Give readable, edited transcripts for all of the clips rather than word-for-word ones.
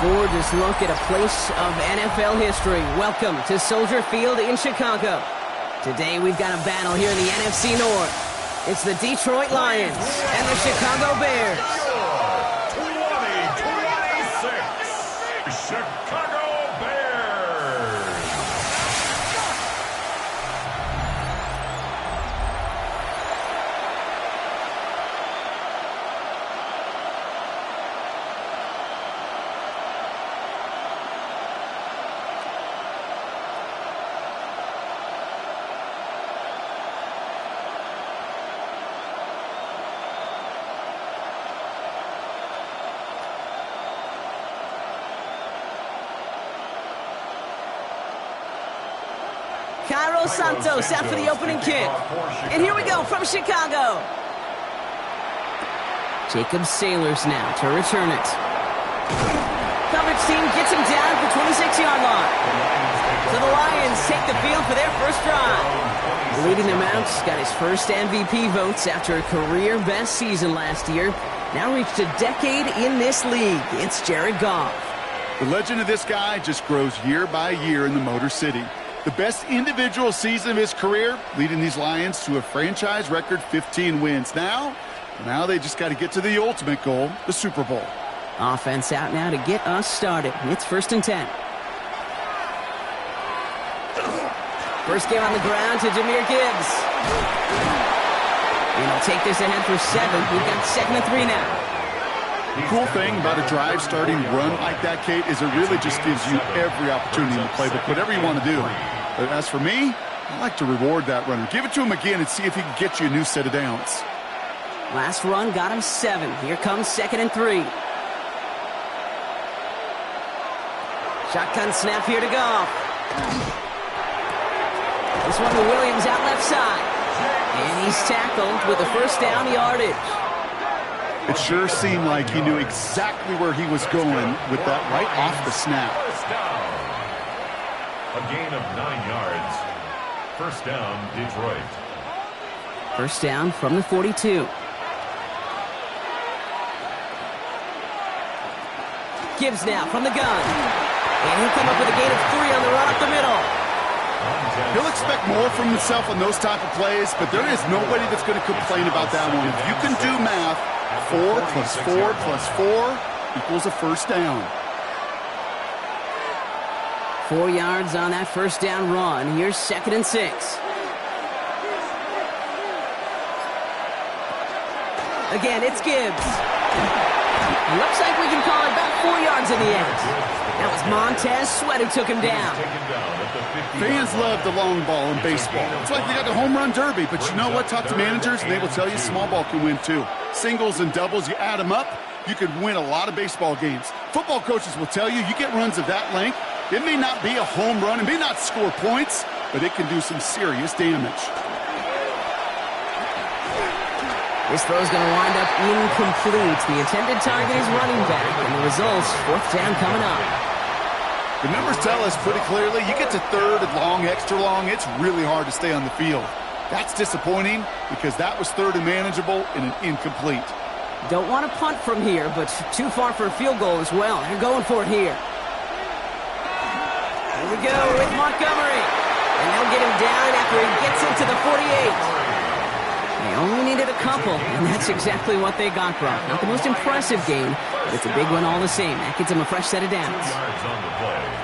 Gorgeous look at a place of NFL history. Welcome to Soldier Field in Chicago. Today we've got a battle here in the NFC North. It's the Detroit Lions and the Chicago Bears. 2026 Chicago Bears. Cairo Santos out for the opening kick. And here we go from Chicago. Jacob Sailors now to return it. Coverage team gets him down at the 26-yard line. So the Lions take the field for their first drive. Leading them out, got his first MVP votes after a career-best season last year. Now reached a decade in this league. It's Jared Goff. The legend of this guy just grows year by year in the Motor City. The best individual season of his career, leading these Lions to a franchise record 15 wins. Now they just got to get to the ultimate goal, the Super Bowl. Offense out now to get us started. It's 1st and 10. First game on the ground to Jahmyr Gibbs. And he'll take this ahead for 7. We've got 2nd and 3 now. The cool thing about a drive starting run like that, Kate, is it really just gives you every opportunity in the playbook, whatever you want to do. But as for me, I like to reward that runner. Give it to him again and see if he can get you a new set of downs. Last run got him 7. Here comes 2nd and 3. Shotgun snap here to Goff. This one to Williams out left side. And he's tackled with the first down yardage. It sure seemed like he knew exactly where he was going with that right off the snap. First down. A gain of 9 yards. First down, Detroit. First down from the 42. Gibbs now from the gun. And he'll come up with a gain of 3 on the run up the middle. He'll expect more from himself on those type of plays, but there is nobody that's going to complain about that one. If you can do math, 4 plus 4 plus 4 equals a first down. 4 yards on that first down run. Here's 2nd and 6. Again, it's Gibbs. Looks like we can call it about 4 yards in the end. That was Montez Sweat who took him down. Fans love the long ball in baseball. It's like they got the home run derby, but you know what? Talk to managers, and they will tell you small ball can win too. Singles and doubles, you add them up, you could win a lot of baseball games. Football coaches will tell you, you get runs of that length, it may not be a home run, it may not score points, but it can do some serious damage. This throw's going to wind up incomplete. The intended target is running back, and the results, 4th down coming up. The numbers tell us pretty clearly, you get to 3rd and long, extra long, it's really hard to stay on the field. That's disappointing because that was 3rd and manageable and an incomplete. Don't want to punt from here, but too far for a field goal as well. They're going for it here. Here we go with Montgomery. And they'll get him down after he gets into the 48. They only needed a couple, and that's exactly what they got, Brock. Not the most impressive game, but it's a big one all the same. That gets them a fresh set of downs.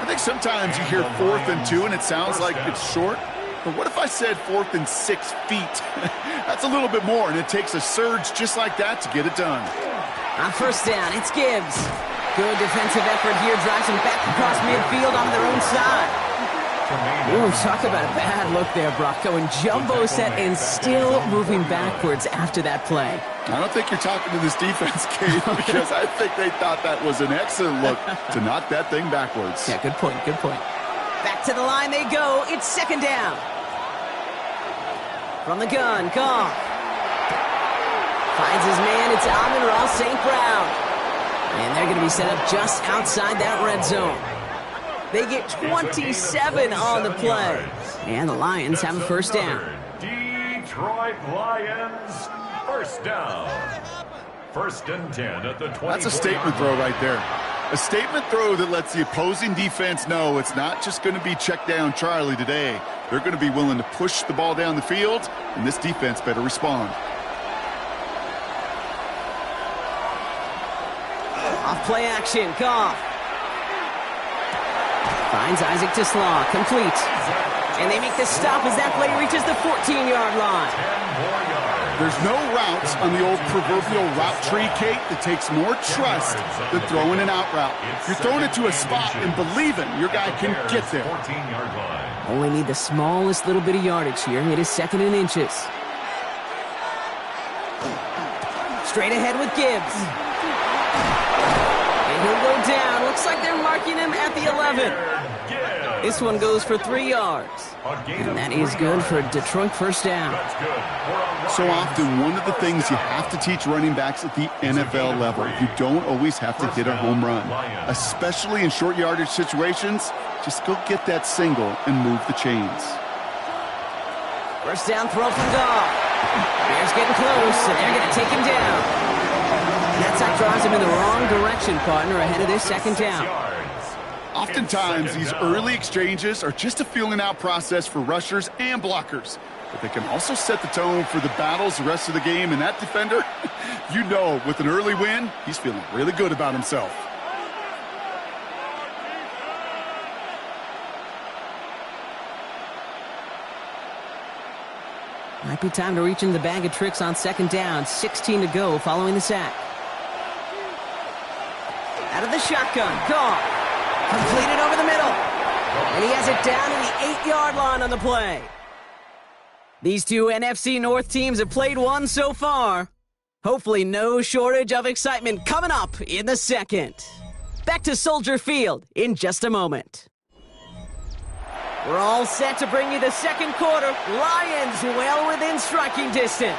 I think sometimes you hear 4th and 2, and it sounds like it's short. But what if I said 4th and 6 feet? That's a little bit more, and it takes a surge just like that to get it done. On first down, it's Gibbs. Good defensive effort here, drives them back across midfield on their own side. Ooh, talk about a bad look there, Brock. Going jumbo set and still moving backwards after that play. I don't think you're talking to this defense, Kate, because I think they thought that was an excellent look to knock that thing backwards. Yeah, good point, good point. Back to the line they go. It's 2nd down. From the gun, Goff. Finds his man. It's Amon-Ra St. Brown. And they're going to be set up just outside that red zone. They get 27 on the play. And the Lions have a first down. Detroit Lions, first down. 1st and 10 at the 20. That's a statement throw right there. A statement throw that lets the opposing defense know it's not just going to be check down Charlie today. They're going to be willing to push the ball down the field, and this defense better respond. Off play action, Goff. Finds Isaac to Slaw, complete. And they make the stop as that play reaches the 14-yard line. There's no routes on the old proverbial route tree, Kate, that takes more trust than throwing an out route. You're throwing it to a spot and believing your guy can get there. Only need the smallest little bit of yardage here. It is 2nd and inches. Straight ahead with Gibbs. And he'll go down. Looks like they're marking him at the 11. This one goes for 3 yards. And that is good for a Detroit first down. So often, one of the things you have to teach running backs at the NFL level, you don't always have to hit a home run. Especially in short yardage situations, just go get that single and move the chains. First down throw from Goff. Bears getting close, and they're going to take him down. And that sack drives him in the wrong direction, partner, ahead of this 2nd down. Oftentimes, these early exchanges are just a feeling-out process for rushers and blockers. But they can also set the tone for the battles the rest of the game. And that defender, you know, with an early win, he's feeling really good about himself. Might be time to reach in the bag of tricks on 2nd down. 16 to go following the sack. Out of the shotgun, Goff. Completed over the middle. And he has it down to the 8-yard line on the play. These two NFC North teams have played one so far. Hopefully no shortage of excitement coming up in the 2nd. Back to Soldier Field in just a moment. We're all set to bring you the 2nd quarter. Lions well within striking distance.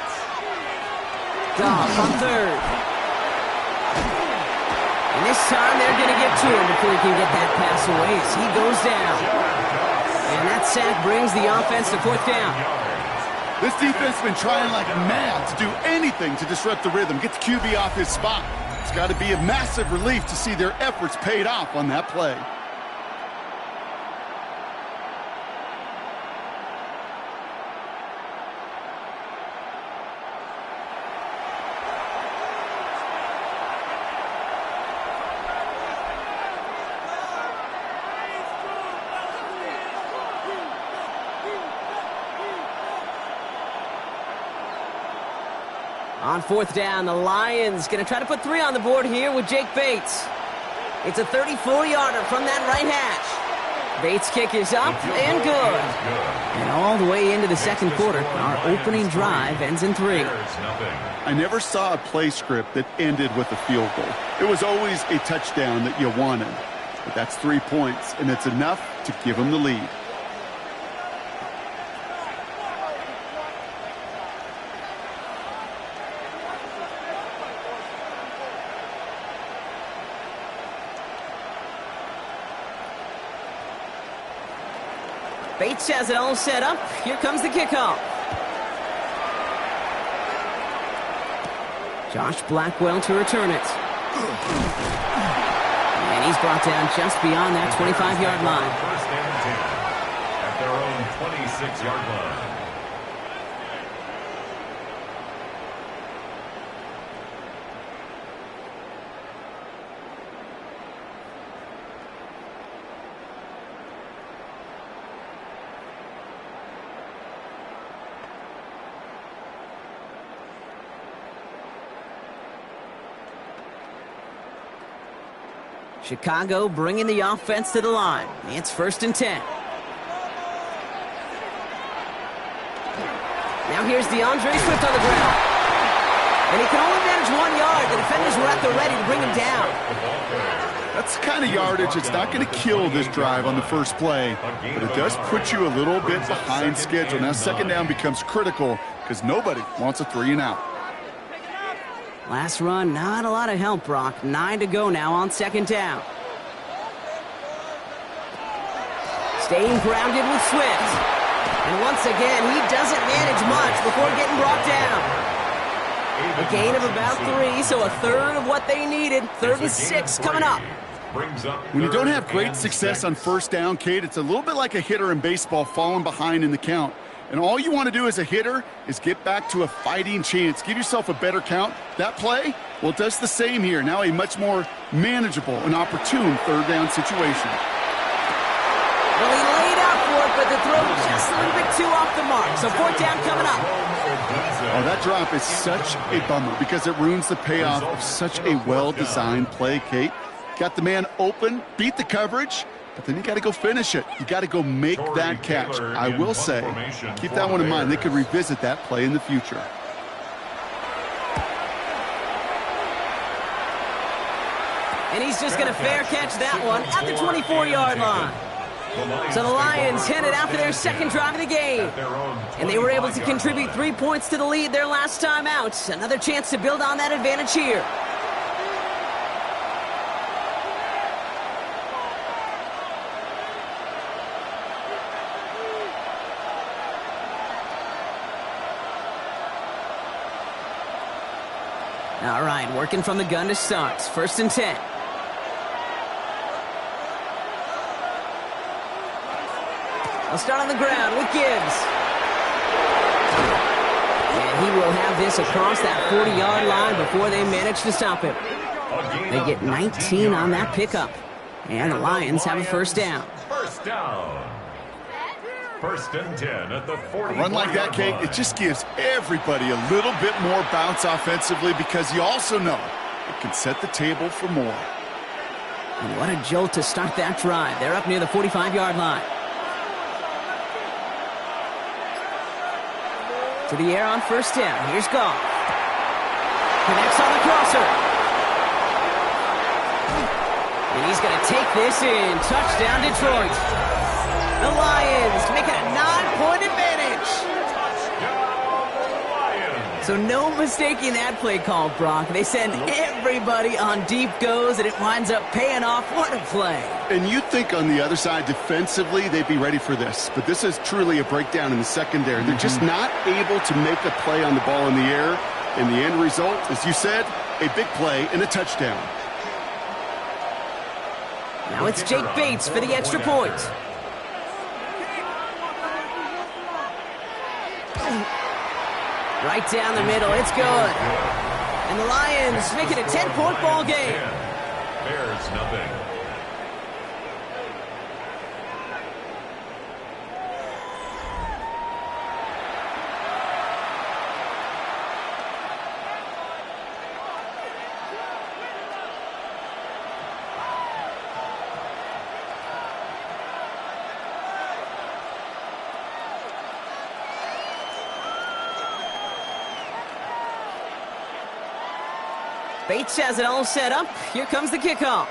Goff on 3rd. And this time they're going to get to him before he can get that pass away as he goes down. And that sack brings the offense to 4th down. This defense has been trying like mad to do anything to disrupt the rhythm, get the QB off his spot. It's got to be a massive relief to see their efforts paid off on that play. On 4th down, the Lions going to try to put 3 on the board here with Jake Bates. It's a 34-yarder from that right hash. Bates' kick is up and good. And all the way into the 2nd quarter, our opening drive ends in 3. I never saw a play script that ended with a field goal. It was always a touchdown that you wanted. But that's 3 points, and it's enough to give them the lead. Bates has it all set up. Here comes the kickoff. Josh Blackwell to return it. And he's brought down just beyond that 25-yard line. First and 10 at their own 26-yard line. Chicago bringing the offense to the line. It's 1st and 10. Now here's DeAndre Swift on the ground. And he can only manage 1 yard. The defenders were at the ready to bring him down. That's the kind of yardage that's not going to kill this drive on the first play, but it does put you a little bit behind schedule. Now 2nd down becomes critical because nobody wants a 3 and out. Last run, not a lot of help, Brock. 9 to go now on 2nd down. Staying grounded with Swift. And once again, he doesn't manage much before getting brought down. A gain of about 3, so a third of what they needed. 3rd and 6 coming up. brings up When you don't have third great and success on 6. first down, Kate, it's a little bit like a hitter in baseball falling behind in the count. And all you want to do as a hitter is get back to a fighting chance. Give yourself a better count. That play, well, it does the same here. Now a much more manageable and opportune third down situation. Well, he laid out for it, but the throw just a little bit too off the mark. So fourth down coming up. Oh, that drop is such a bummer because it ruins the payoff of such a well-designed play, Kate. Got the man open, beat the coverage, but then you got to go finish it. You got to go make that catch. I will say, keep that one in mind. They could revisit that play in the future. And he's just going to fair catch that one at the 24-yard line. So the Lions headed out for their second drive of the game. And they were able to contribute 3 points to the lead their last time out. Another chance to build on that advantage here. All right, working from the gun to start. 1st and 10. They'll start on the ground with Gibbs. And he will have this across that 40-yard line before they manage to stop him. They get 19 on that pickup. And the Lions have a first down. First down. 1st and 10 at the 40. A run like that, Kate, it just gives everybody a little bit more bounce offensively because you also know it can set the table for more. And what a jolt to start that drive. They're up near the 45-yard line. To the air on 1st down. Here's Goff. Connects on the crosser. And he's going to take this in. Touchdown, Detroit. The Lions make it a 9-point advantage. So no mistaking that play call, Brock. They send everybody on deep goes, and it winds up paying off. What a play. And you'd think on the other side, defensively, they'd be ready for this. But this is truly a breakdown in the secondary. They're just not able to make a play on the ball in the air. And the end result, as you said, a big play and a touchdown. Now it's Jake Bates for the extra point. Right down the middle, it's good. And the Lions make it a 10-point ball game. Bears nothing. Bates has it all set up. Here comes the kickoff.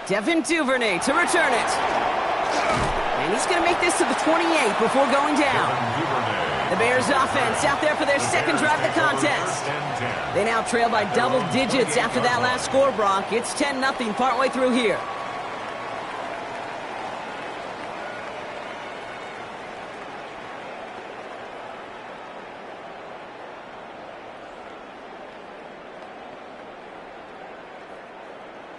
Devin Duvernay to return it. And he's going to make this to the 28 before going down. The Bears offense out there for their second drive of the contest. They now trail by double digits after that last score, Brock. It's 10-0 partway through here.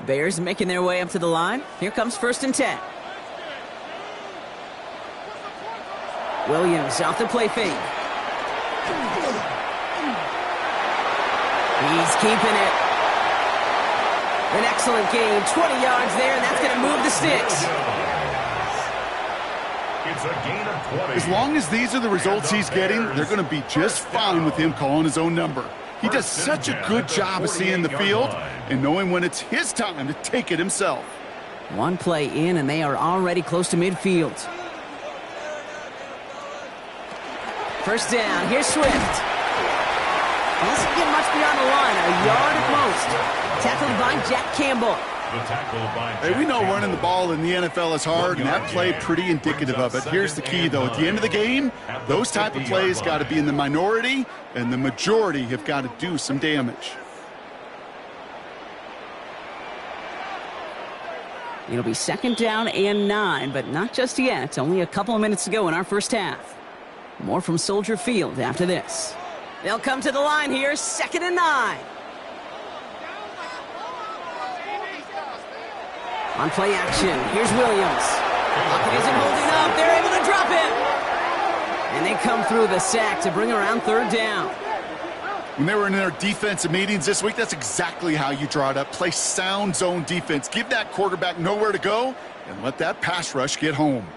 Bears making their way up to the line. Here comes 1st and 10. Williams off the play fake. He's keeping it. An excellent gain. 20 yards there, and that's going to move the sticks. It's a gain of 20. As long as these are the results he's getting, they're going to be just fine with him calling his own number. He does such a good job of seeing the field and knowing when it's his time to take it himself. One play in, and they are already close to midfield. 1st down. Here's Swift. He doesn't get much beyond the line, a yard at most. Tackled by Jack Campbell. Hey, we know running the ball in the NFL is hard, and that play pretty indicative of it. Here's the key, though. At the end of the game, those type of plays got to be in the minority, and the majority have got to do some damage. It'll be 2nd down and 9, but not just yet. Only a couple of minutes to go in our first half. More from Soldier Field after this. They'll come to the line here, 2nd and 9. On play action, here's Williams. Pocket isn't holding up. They're able to drop it. And they come through the sack to bring around third down. When they were in their defensive meetings this week, that's exactly how you draw it up. Play sound zone defense. Give that quarterback nowhere to go and let that pass rush get home.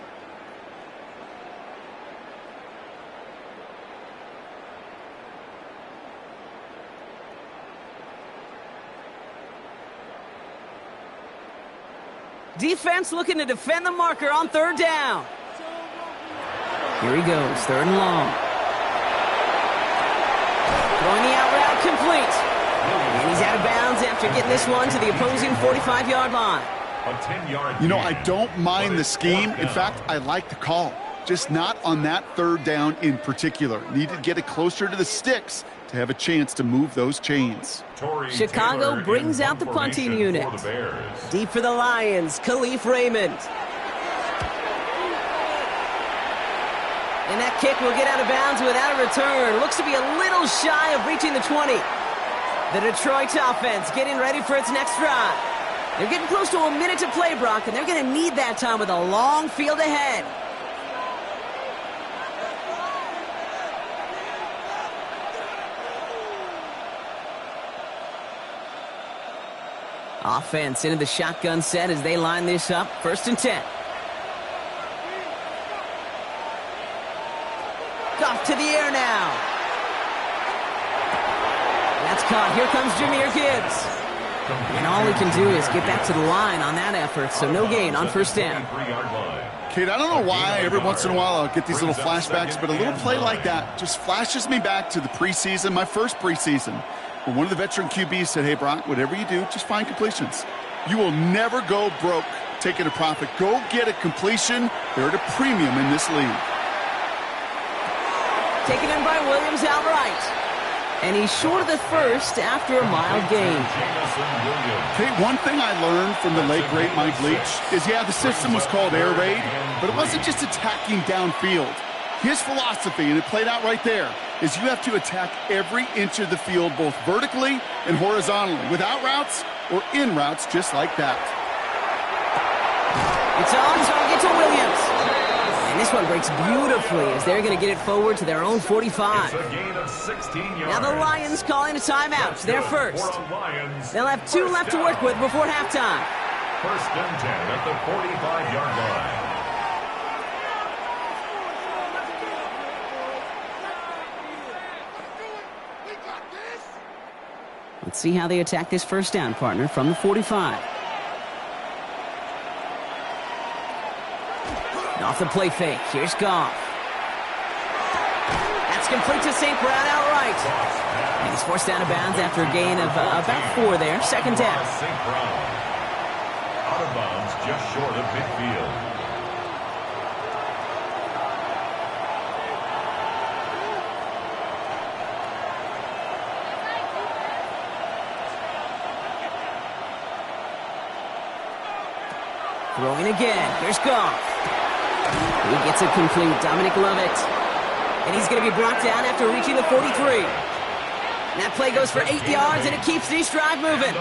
Defense looking to defend the marker on third down. Here he goes, third and long. Throwing the out route complete. And he's out of bounds after getting this one to the opposing 45-yard line. A 10-yard You know, I don't mind the scheme. In fact, I like the call. Just not on that third down in particular. Need to get it closer to the sticks to have a chance to move those chains. Chicago brings out the punting unit. Deep for the Lions, Khalif Raymond. And that kick will get out of bounds without a return. Looks to be a little shy of reaching the 20. The Detroit offense getting ready for its next drive. They're getting close to a minute to play, Brock, and they're going to need that time with a long field ahead. Offense into the shotgun set as they line this up. 1st and 10. Goff to the air now. That's caught. Here comes Jahmyr Gibbs. And all he can do is get back to the line on that effort, so no gain on 1st down. Kate, I don't know why every once in a while I'll get these little flashbacks, but a little play like that just flashes me back to the preseason, my first preseason, where one of the veteran QBs said, hey, Brock, whatever you do, just find completions. You will never go broke taking a profit. Go get a completion. They're at a premium in this league. Taken in by Williams outright. And he's short of the first after a mild gain. Kate, one thing I learned from the late, great Mike Leach is, yeah, the system was called air raid, but it wasn't just attacking downfield. His philosophy, and it played out right there, is you have to attack every inch of the field, both vertically and horizontally, without routes or in routes just like that. It's on target to Williams. And this one breaks beautifully as they're going to get it forward to their own 45. It's a gain of 16 yards. Now the Lions calling a timeout. They're first. They'll have 2 left to work with before halftime. 1st and 10 at the 45-yard line. Let's see how they attack this 1st down, partner, from the 45. Off the play fake. Here's Goff. That's complete to St. Brown outright. And he's forced out of bounds after a gain of about 4 there. 2nd down. St. Brown. Out of bounds just short of midfield. Throwing again. Here's Goff. He gets it complete. Dominic Lovett. And he's going to be brought down after reaching the 43. And that play goes for 8 yards, and it keeps this drive moving.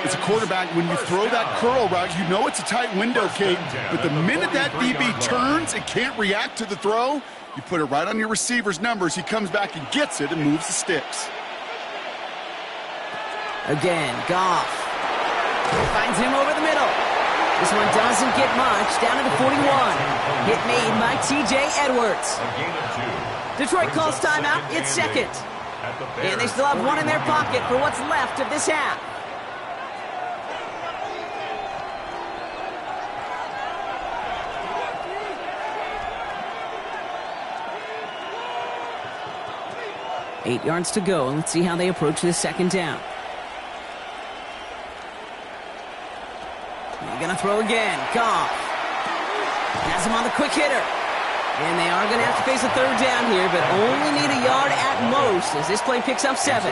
As a quarterback, when you throw that curl route, you know it's a tight window, Kate. But the minute that DB turns and can't react to the throw, you put it right on your receiver's numbers. He comes back and gets it and moves the sticks. Again, Goff. Finds him over the middle. This one doesn't get much. Down to the 41. Hit made by T.J. Edwards. Detroit calls timeout. It's 2nd. And they still have 1 in their pocket for what's left of this half. Eight yards to go. Let's see how they approach this 2nd down. They're going to throw again. Goff has him on the quick hitter. And they are going to have to face a 3rd down here, but only need a yard at most as this play picks up 7.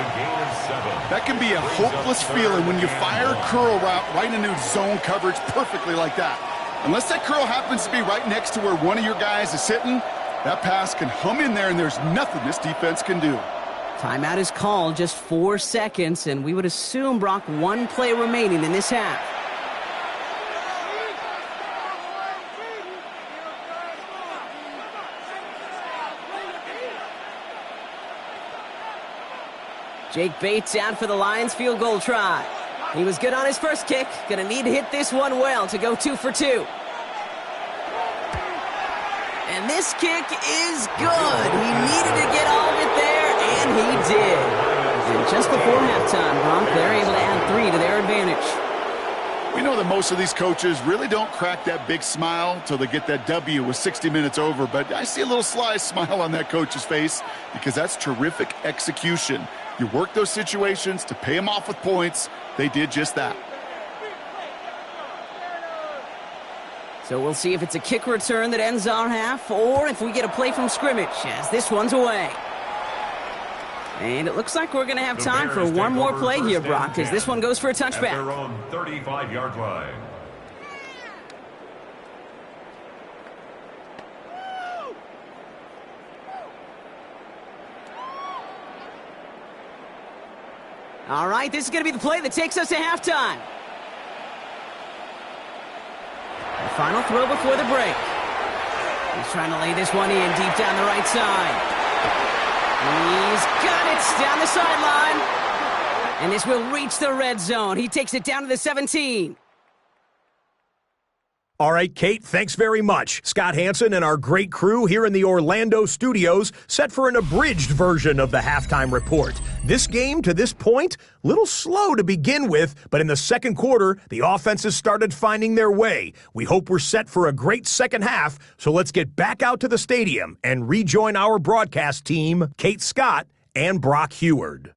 That can be a hopeless feeling when you fire curl route right into zone coverage perfectly like that. Unless that curl happens to be right next to where one of your guys is sitting, that pass can hum in there and there's nothing this defense can do. Timeout is called, just 4 seconds, and we would assume, Brock, 1 play remaining in this half. Jake Bates out for the Lions field goal try. He was good on his first kick. Gonna need to hit this one well to go 2 for 2. And this kick is good. He needed to get all of it there, and he did. And just before halftime, Bronk, they're able to add 3 to their advantage. We know that most of these coaches really don't crack that big smile till they get that W with 60 minutes over, but I see a little sly smile on that coach's face because that's terrific execution. You work those situations to pay them off with points. They did just that. So we'll see if it's a kick return that ends our half or if we get a play from scrimmage as this one's away. And it looks like we're going to have time for one more play here, Brock, as this one goes for a touchback. At their own 35-yard line. All right, this is going to be the play that takes us to halftime. The final throw before the break. He's trying to lay this one in deep down the right side. He's got it down the sideline. And this will reach the red zone. He takes it down to the 17. All right, Kate, thanks very much. Scott Hansen and our great crew here in the Orlando studios set for an abridged version of the halftime report. This game, to this point, a little slow to begin with, but in the second quarter, the offenses started finding their way. We hope we're set for a great second half, so let's get back out to the stadium and rejoin our broadcast team, Kate Scott and Brock Heward.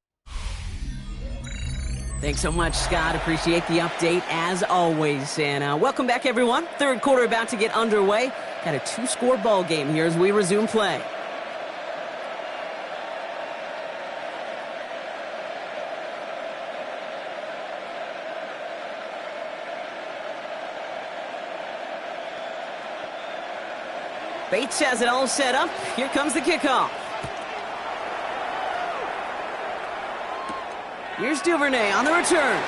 Thanks so much, Scott. Appreciate the update, as always. And welcome back, everyone. Third quarter about to get underway. Got a 2-score ball game here as we resume play. Bates has it all set up. Here comes the kickoff. Here's Duvernay on the return.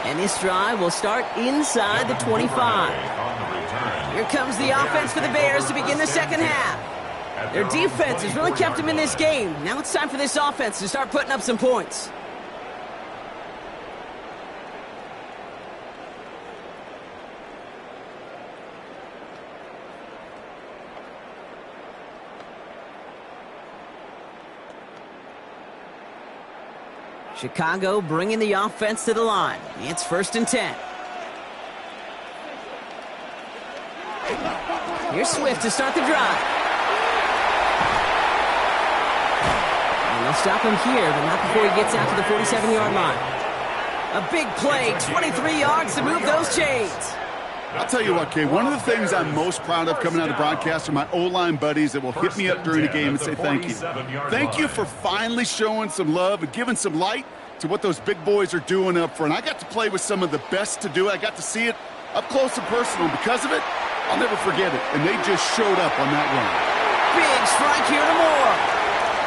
And this drive will start inside the 25. Here comes the offense for the Bears to begin the second half. Their defense has really kept them in this game. Now it's time for this offense to start putting up some points. Chicago bringing the offense to the line. It's 1st and 10. Here's Swift to start the drive. And they'll stop him here, but not before he gets out to the 47-yard line. A big play, 23 yards to move those chains. I'll tell you what, Kay, one of the things I'm most proud of coming out of broadcast are my O-line buddies that will hit me up during the game and say thank you. Thank you for finally showing some love and giving some light to what those big boys are doing up front. I got to play with some of the best to do it. I got to see it up close and personal. Because of it, I'll never forget it. And they just showed up on that run. Big strike here to Moore.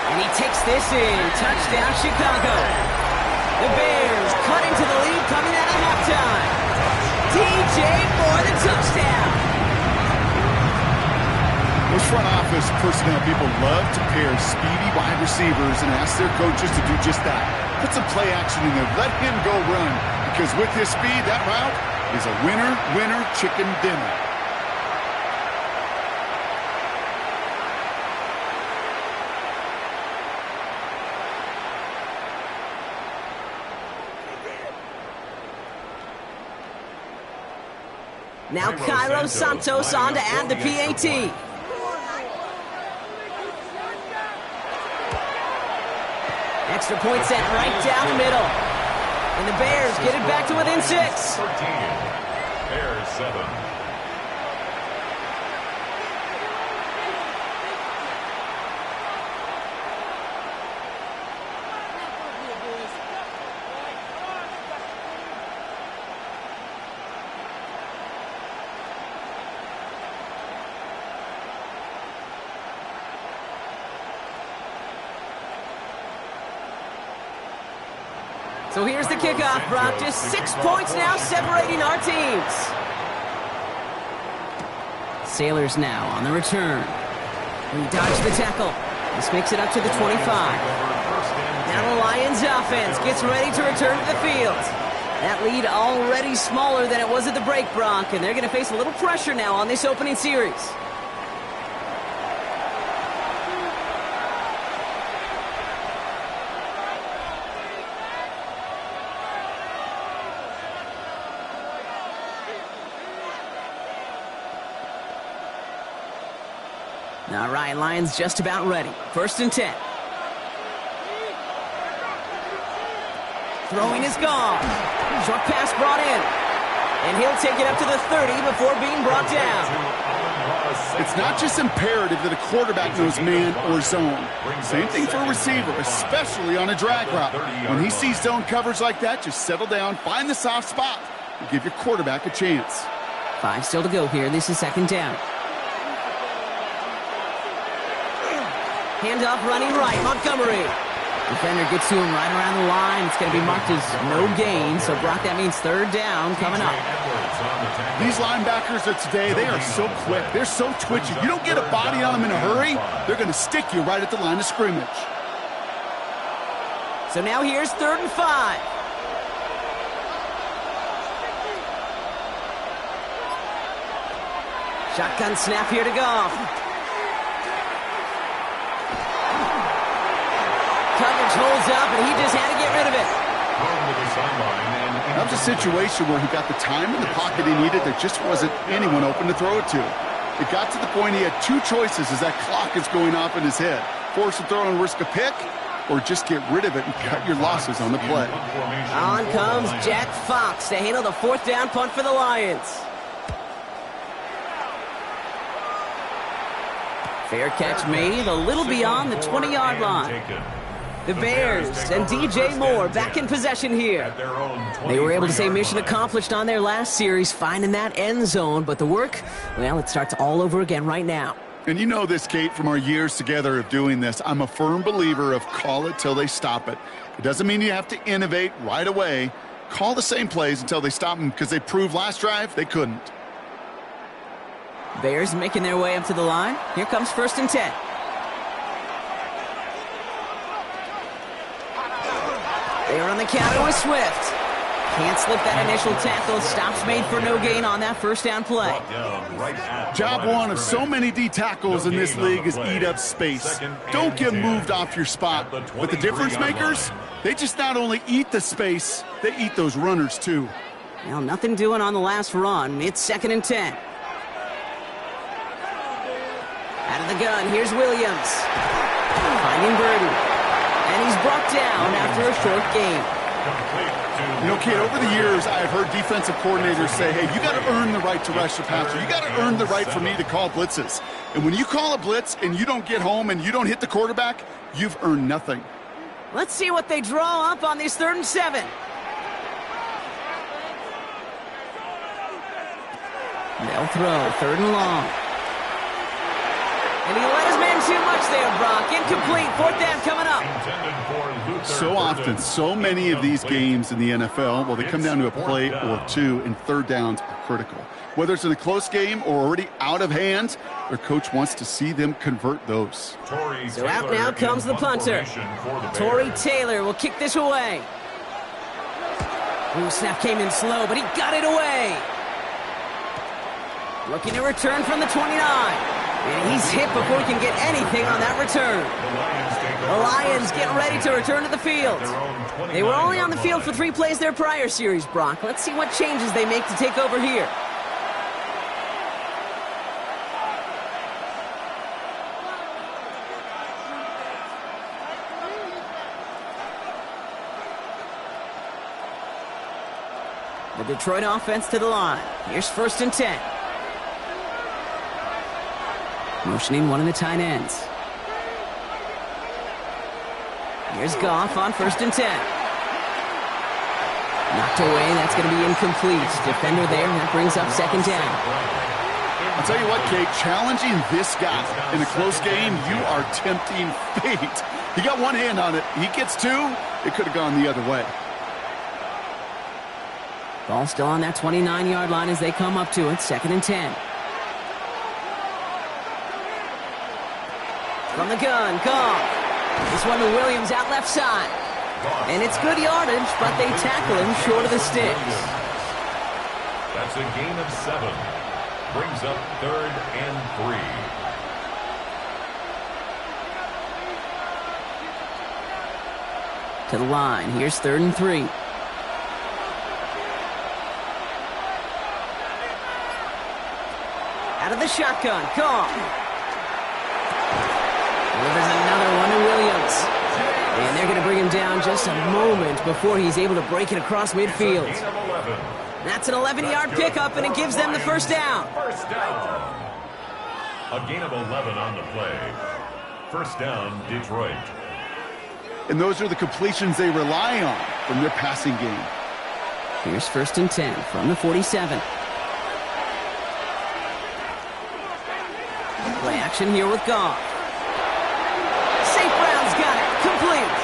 And he takes this in. Touchdown, Chicago. The Bears cut into the lead coming out of halftime. DJ Moore, the touchdown. Those front office personnel people love to pair speedy wide receivers and ask their coaches to do just that. Put some play action in there. Let him go run. Because with his speed, that route is a winner chicken dinner. Now Cairo Santos on to add the PAT. Extra point set right down the middle. And the Bears get it back to within 6. 13. Bears 7. So here's the kickoff, Brock. Just 6 points now separating our teams. Sailors now on the return. He dodged the tackle. This makes it up to the 25. Now the Lions offense gets ready to return to the field. That lead already smaller than it was at the break, Brock, and they're going to face a little pressure now on this opening series. All right, Lions just about ready. 1st and 10. Throwing is gone. Short pass brought in. And he'll take it up to the 30 before being brought down. It's not just imperative that a quarterback knows man or zone. Same thing for a receiver, especially on a drag route. When he sees zone coverage like that, just settle down, find the soft spot, and give your quarterback a chance. 5 still to go here. This is 2nd down. Handoff running right. Montgomery. Defender gets to him right around the line. It's going to be marked as no gain. So, Brock, that means 3rd down coming up. These linebackers of today, they are so quick. They're so twitchy. You don't get a body on them in a hurry, they're going to stick you right at the line of scrimmage. So now here's 3rd and 5. Shotgun snap here to Goff. Coverage holds up, and he just had to get rid of it. That was a situation where he got the time in the pocket he needed. There just wasn't anyone open to throw it to. It got to the point he had 2 choices as that clock is going off in his head. Force a throw and risk a pick, or just get rid of it and cut your losses on the play. On comes Jack Fox to handle the 4th down punt for the Lions. Fair catch made a little beyond the 20-yard line. The Bears and DJ Moore back in possession here. They were able to say mission accomplished on their last series, finding that end zone. But the work, well, it starts all over again right now. And you know this, Kate, from our years together of doing this. I'm a firm believer of call it till they stop it. It doesn't mean you have to innovate right away. Call the same plays until they stop them, because they proved last drive they couldn't. Bears making their way up to the line. Here comes 1st and 10. They are on the counter with Swift. Can't slip that initial tackle. Stops made for no gain on that 1st down play. Job one of so many D tackles in this league is eat up space. Don't get moved off your spot. But the difference makers, they just not only eat the space, they eat those runners too. Well, nothing doing on the last run. It's 2nd and 10. Out of the gun, here's Williams. Finding Burden. And he's brought down after a short game. You know, kid, over the years, I've heard defensive coordinators say, hey, you got to earn the right to rush the passer. You got to earn the right for me to call blitzes. And when you call a blitz and you don't get home and you don't hit the quarterback, you've earned nothing. Let's see what they draw up on this 3rd and 7. They'll throw 3rd and long. And he let his man too much there, Brock. Incomplete. 4th down coming up. So often, so many of these games in the NFL, well, they come down to a play or two, and 3rd downs are critical. Whether it's in a close game or already out of hand, their coach wants to see them convert those. So out now comes the punter. Torrey Taylor will kick this away. Ooh, snap came in slow, but he got it away. Looking to return from the 29. And he's hit before he can get anything on that return. The Lions get ready to return to the field. They were only on the field for 3 plays their prior series, Brock. Let's see what changes they make to take over here. The Detroit offense to the line. Here's 1st and 10. Motioning one of the tight ends. Here's Goff on 1st and 10. Knocked away. That's going to be incomplete. Defender there. That brings up 2nd down. I'll tell you what, Kate, challenging this guy in a close game, you are tempting fate. He got one hand on it. He gets 2. It could have gone the other way. Ball still on that 29-yard line as they come up to it. 2nd and 10. From the gun, Goff. This one to Williams out left side. And it's good yardage, but they tackle him short of the sticks. That's a gain of 7. Brings up 3rd and 3. To the line. Here's 3rd and 3. Out of the shotgun. Goff. Delivers another one to Williams. And they're going to bring him down just a moment before he's able to break it across midfield. That's an 11-yard pickup, and it gives them the first down. First down. A gain of 11 on the play. First down, Detroit. And those are the completions they rely on from their passing game. Here's 1st and 10 from the 47. Play action here with Goff. St. Brown's got it. Complete.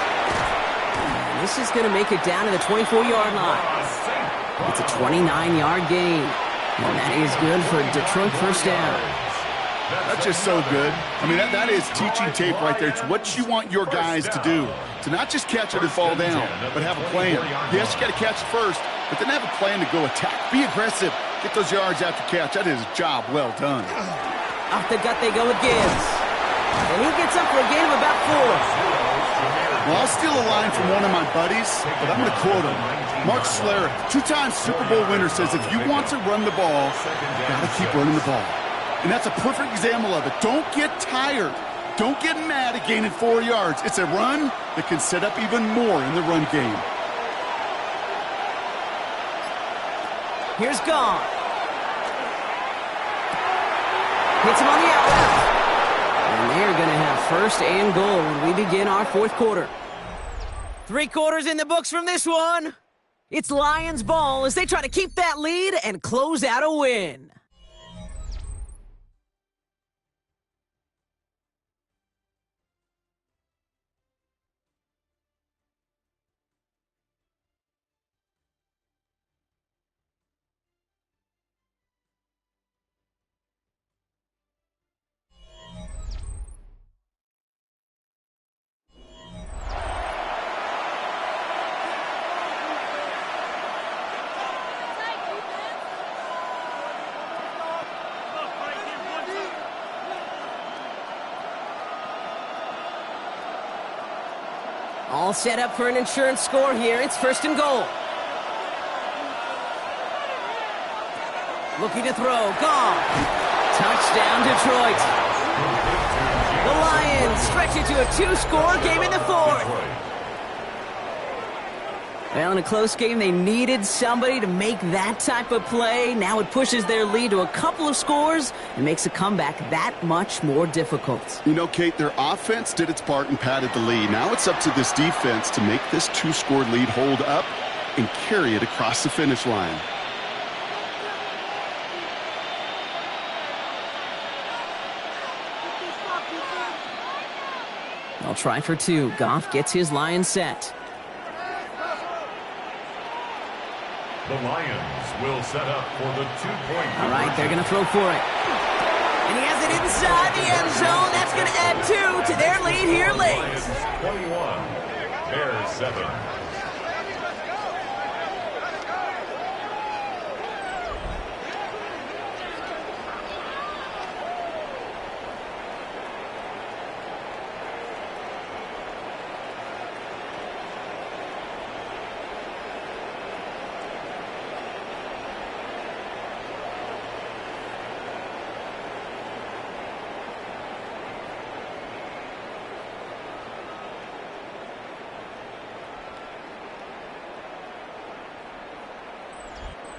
And this is going to make it down to the 24-yard line. It's a 29-yard gain. And that is good for Detroit first down. That's just so good. I mean, that is teaching tape right there. It's what you want your guys to do. To not just catch it and fall down, but have a plan. Yes, you got to catch it first, but then have a plan to go attack. Be aggressive. Get those yards after catch. That is a job well done. Off the gut they go with Gibbs. And he gets up for a gain of about 4. Well, I'll steal a line from one of my buddies, but I'm going to quote him. Mark Schlereth, 2-time Super Bowl winner, says if you want to run the ball, you got to keep running the ball. And that's a perfect example of it. Don't get tired. Don't get mad at gaining 4 yards. It's a run that can set up even more in the run game. Here's Goff. Hits him on the out route. And they're going to have 1st and goal when we begin our 4th quarter. 3 quarters in the books from this one. It's Lions ball as they try to keep that lead and close out a win. All set up for an insurance score here. It's 1st and goal. Looking to throw. Goff. Touchdown, Detroit. The Lions stretch it to a 2-score game in the 4th. Well, in a close game, they needed somebody to make that type of play. Now it pushes their lead to a couple of scores and makes a comeback that much more difficult. You know, Kate, their offense did its part and padded the lead. Now it's up to this defense to make this 2-score lead hold up and carry it across the finish line. They'll try for 2. Goff gets his line set. The Lions will set up for the 2-point. All right, they're going to throw for it. And he has it inside the end zone. That's going to add 2 to their lead here late. Lions 21, Bears 7.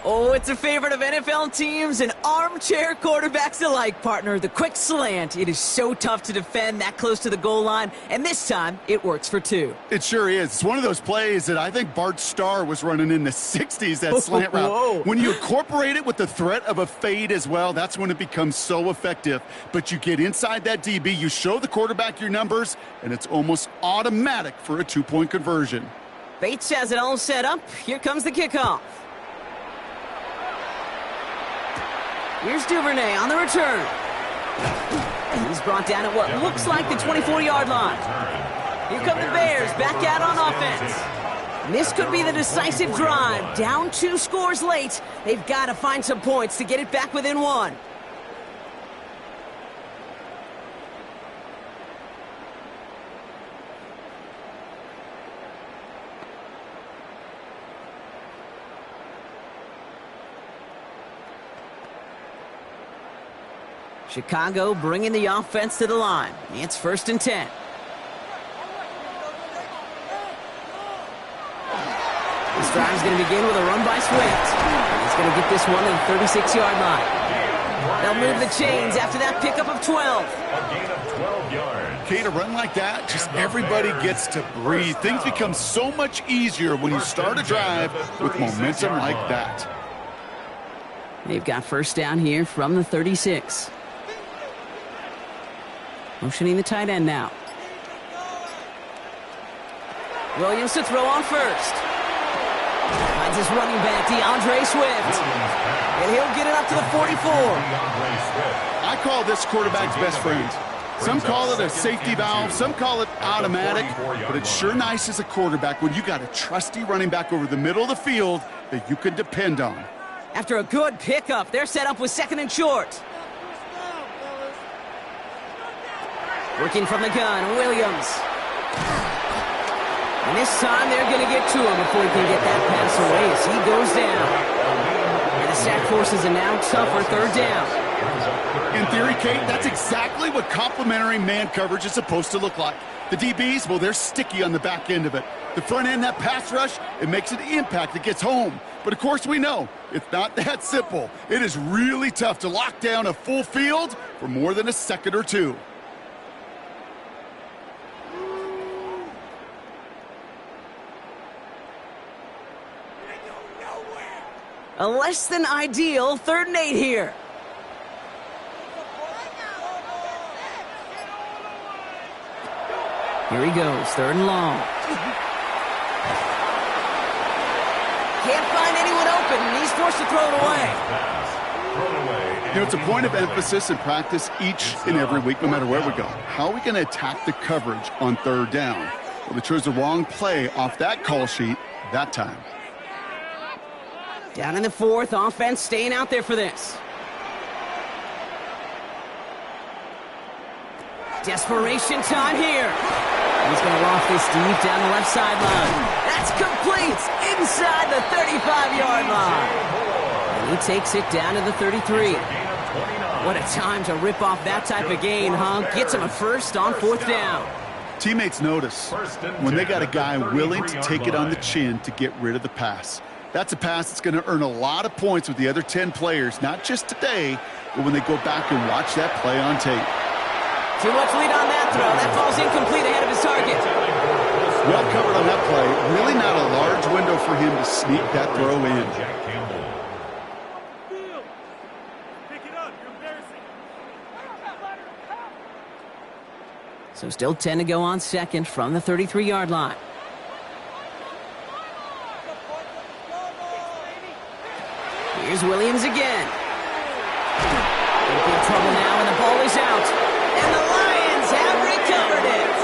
Oh, it's a favorite of NFL teams and armchair quarterbacks alike, partner. The quick slant. It is so tough to defend that close to the goal line, and this time it works for 2. It sure is. It's one of those plays that I think Bart Starr was running in the 60s, that slant route. Whoa. When you incorporate it with the threat of a fade as well, that's when it becomes so effective. But you get inside that DB, you show the quarterback your numbers, and it's almost automatic for a 2-point conversion. Bates has it all set up. Here comes the kickoff. Here's Duvernay on the return. And he's brought down at what looks like the 24-yard line. Here come the Bears back out on offense. And this could be the decisive drive. Down 2 scores late. They've got to find some points to get it back within 1. Chicago bringing the offense to the line. It's 1st and 10. This drive is going to begin with a run by Swift. He's going to get this one to the 36-yard line. They'll move the chains after that pickup of 12. A gain of 12 yards. Okay, to run like that, just everybody gets to breathe. Things become so much easier when you start a drive with momentum like that. They've got 1st down here from the 36. Motioning the tight end now. Williams to throw on 1st. Finds his running back, DeAndre Swift. And he'll get it up to the 44. I call this quarterback's best friend. Some call it a safety valve, some call it automatic, but it's sure nice as a quarterback when you got a trusty running back over the middle of the field that you can depend on. After a good pickup, they're set up with 2nd and short. Working from the gun, Williams. And this time they're going to get to him before he can get that pass away as he goes down. And the sack forces a now tougher 3rd down. In theory, Kate, that's exactly what complementary man coverage is supposed to look like. The DBs, well, they're sticky on the back end of it. The front end, that pass rush, it makes an impact that gets home. But of course we know it's not that simple. It is really tough to lock down a full field for more than a second or two. A less than ideal 3rd and 8 here. Here he goes, 3rd and long. Can't find anyone open, and he's forced to throw it away. You know, it's a point of emphasis in practice each and every week, no matter where we go. How are we going to attack the coverage on 3rd down? Well, they chose the wrong play off that call sheet that time. Down in the 4th, offense staying out there for this. Desperation time here. He's going to loft this deep down the left sideline. That's complete inside the 35-yard line. And he takes it down to the 33. What a time to rip off that type of gain, huh? Gets him a 1st on 4th down. Teammates notice when they got a guy willing to take it on the chin to get rid of the pass. That's a pass that's going to earn a lot of points with the other 10 players, not just today, but when they go back and watch that play on tape. Too much lead on that throw. That falls incomplete ahead of his target. Well covered on that play. Really not a large window for him to sneak that throw in. So still 10 to go on 2nd from the 33-yard line. Here's Williams again. In big trouble now, and the ball is out. And the Lions have recovered it.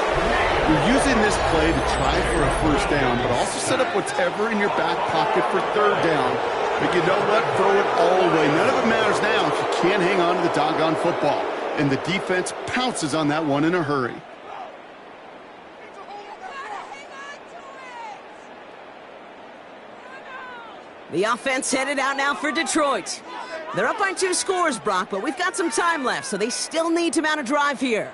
You're using this play to try for a 1st down, but also set up whatever in your back pocket for 3rd down. But you know what? Throw it all away. None of it matters now if you can't hang on to the doggone football. And the defense pounces on that one in a hurry. The offense headed out now for Detroit. They're up by 2 scores, Brock, but we've got some time left, so they still need to mount a drive here.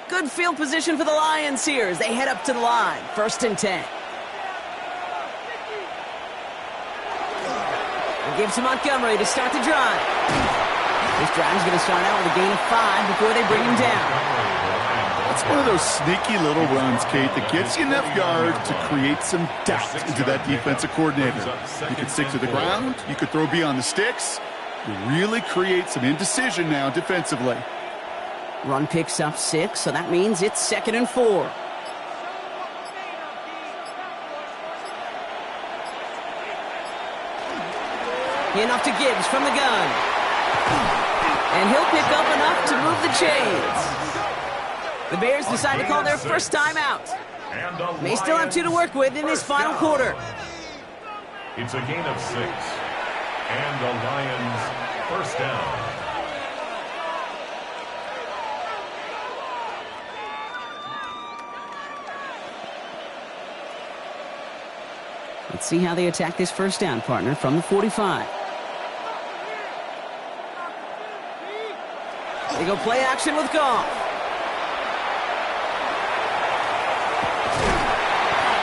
Good field position for the Lions here as they head up to the line. 1st and 10. Gives to Montgomery to start the drive. This drive is going to start out with a gain of 5 before they bring him down. It's one of those sneaky little runs, Kate, that gets you enough yards to create some doubt into that defensive coordinator. You can stick to the ground. You could throw beyond the sticks. You really create some indecision now defensively. Run picks up 6, so that means it's 2nd and 4. Enough to Gibbs from the gun. And he'll pick up enough to move the chains. The Bears decide to call their first timeout. May still have 2 to work with in this final quarter. It's a gain of 6. And the Lions first down. Let's see how they attack this first down, partner, from the 45. They go play action with Goff.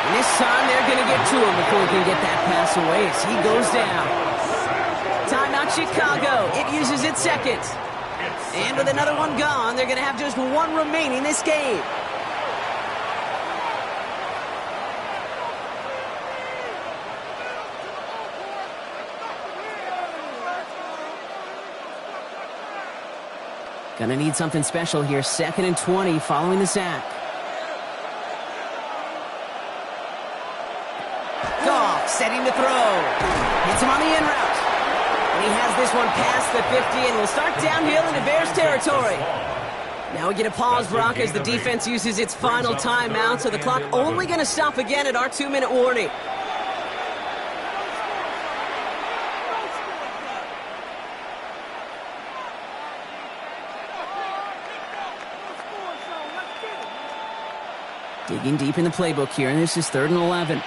And this time they're going to get to him before he can get that pass away as he goes down. Timeout Chicago. It uses its 2nd. And with another one gone, they're going to have just 1 remaining this game. Gonna need something special here. 2nd and 20 following the sack. Goff setting to throw. Hits him on the in route. And he has this one past the 50 and will start downhill into Bears territory. Now we get a pause, Brock, as the defense uses its final timeout, so the clock only gonna stop again at our 2-minute warning. Digging deep in the playbook here, and this is 3rd and 11.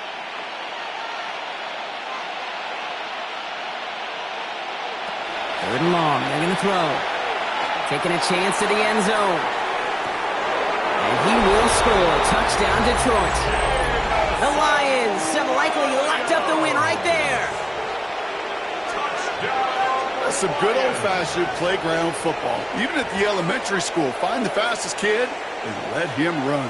3rd and long, they're going to throw. Taking a chance to the end zone. And he will score. Touchdown, Detroit. The Lions have likely locked up the win right there. That's some good old-fashioned playground football. Even at the elementary school, find the fastest kid and let him run.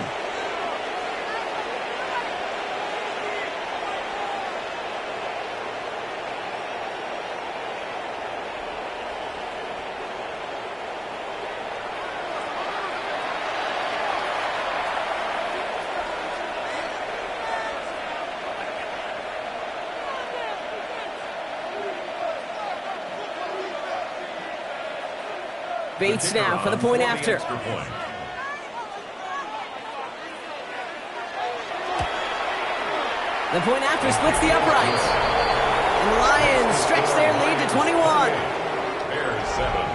Bates now for the point after. The point after splits the uprights. And the Lions stretch their lead to 21. Bears 7.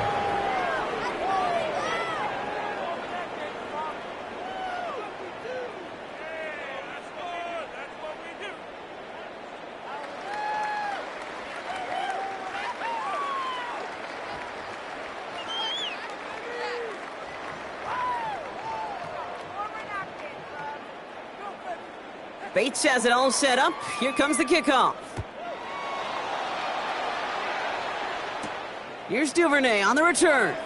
Bates has it all set up. Here comes the kickoff. Here's Duvernay on the return.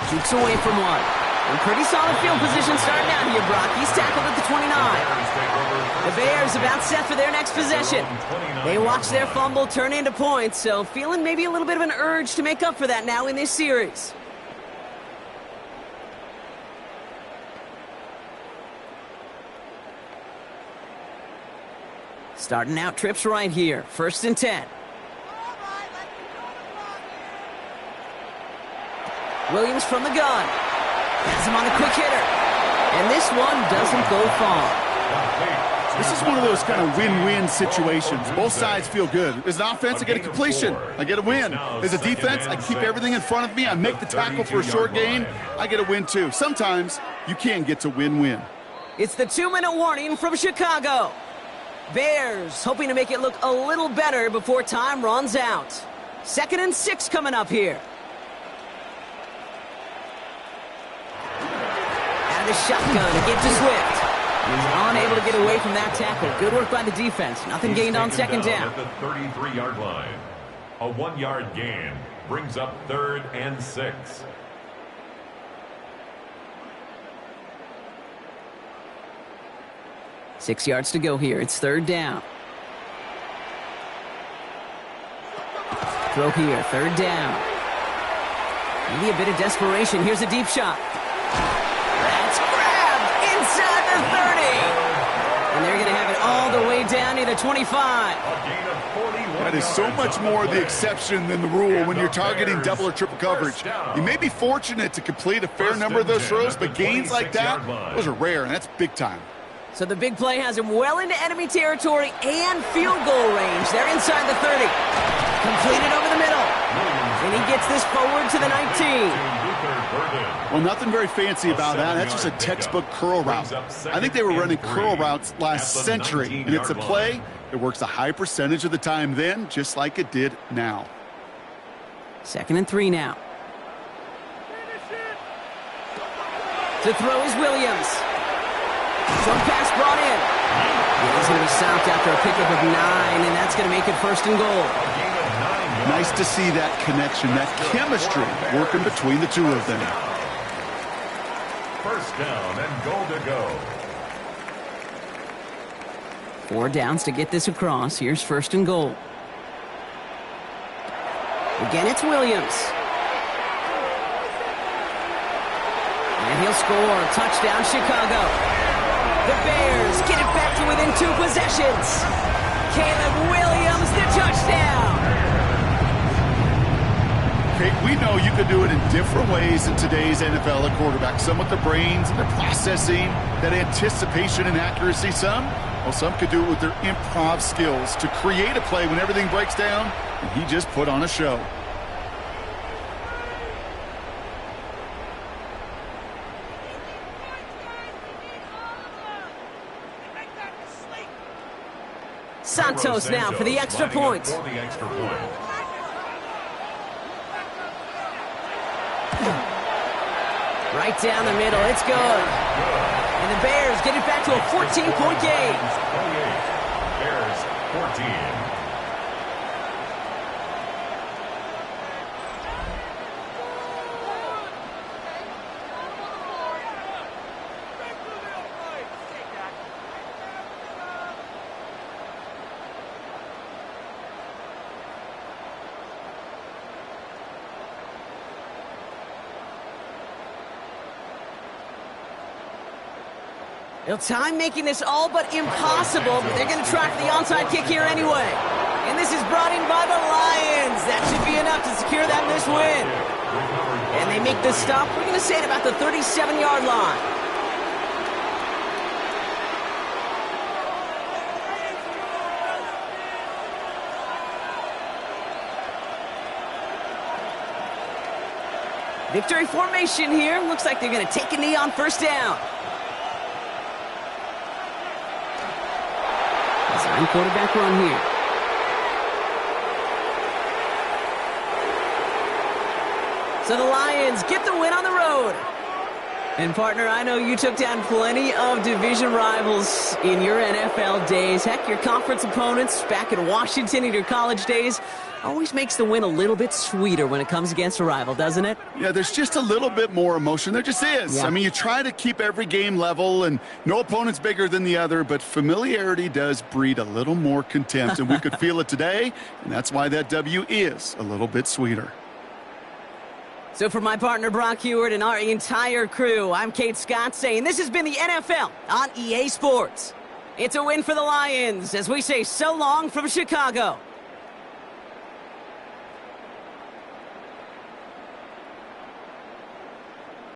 Jukes away from one. And pretty solid field position starting out here, Brock. He's tackled at the 29. The Bears about set for their next possession. They watch their fumble turn into points, so feeling maybe a little bit of an urge to make up for that now in this series. Starting out trips right here. 1st and 10. Williams from the gun. Has him on the quick hitter. And this one doesn't go far. This is one of those kind of win-win situations. Both sides feel good. As an offense, I get a completion. I get a win. As a defense, I keep everything in front of me. I make the tackle for a short gain. I get a win, too. Sometimes you can get to win-win. It's the 2-minute warning from Chicago. Bears hoping to make it look a little better before time runs out. 2nd and 6 coming up here. Out of the shotgun to get to Swift. He's unable to get away from that tackle. Good work by the defense. Nothing gained on 2nd down. At the 33-yard line. A 1-yard gain brings up 3rd and 6. Six yards to go here. It's 3rd down. Throw here. 3rd down. Maybe a bit of desperation. Here's a deep shot. That's grabbed inside the 30. And they're going to have it all the way down near the 25. That is so much more the exception than the rule when you're targeting double or triple coverage. You may be fortunate to complete a fair number of those throws, but gains like that, those are rare, and that's big time. So the big play has him well into enemy territory and field goal range. They're inside the 30. Completed over the middle. And he gets this forward to the 19. Well, nothing very fancy about that. That's just a textbook curl route. I think they were running curl routes last century, and it's a play that works a high percentage of the time then, just like it did now. 2nd and 3 now. To throw is Williams. Short pass brought in. He's going to be stopped after a pickup of 9, and that's going to make it 1st and goal. Nice to see that connection, that chemistry working between the two of them. 1st down and goal to go. 4 downs to get this across. Here's 1st and goal. Again, it's Williams. And he'll score. Touchdown, Chicago. The Bears get it back to within 2 possessions. Caleb Williams, the touchdown. Okay, we know you can do it in different ways in today's NFL at quarterback. Some with the brains and the processing, that anticipation and accuracy. Some could do it with their improv skills to create a play when everything breaks down, and he just put on a show. Santos now for the extra point. Right down the middle, it's good. And the Bears get it back to a 14-point game. Bears 14. Time making this all but impossible, but they're going to try for the onside kick here anyway. And this is brought in by the Lions. That should be enough to secure them this win. And they make the stop, we're going to say, at about the 37-yard line. Victory formation here. Looks like they're going to take a knee on 1st down. Design quarterback run here. So the Lions get the win on the road. And partner, I know you took down plenty of division rivals in your NFL days. Heck, your conference opponents back in Washington in your college days. Always makes the win a little bit sweeter when it comes against a rival, doesn't it? Yeah, there's just a little bit more emotion. There just is. Yeah. I mean, you try to keep every game level, and no opponent's bigger than the other, but familiarity does breed a little more contempt, and we could feel it today, and that's why that W is a little bit sweeter. So for my partner Brock Heward and our entire crew, I'm Kate Scott saying this has been the NFL on EA Sports. It's a win for the Lions as we say so long from Chicago.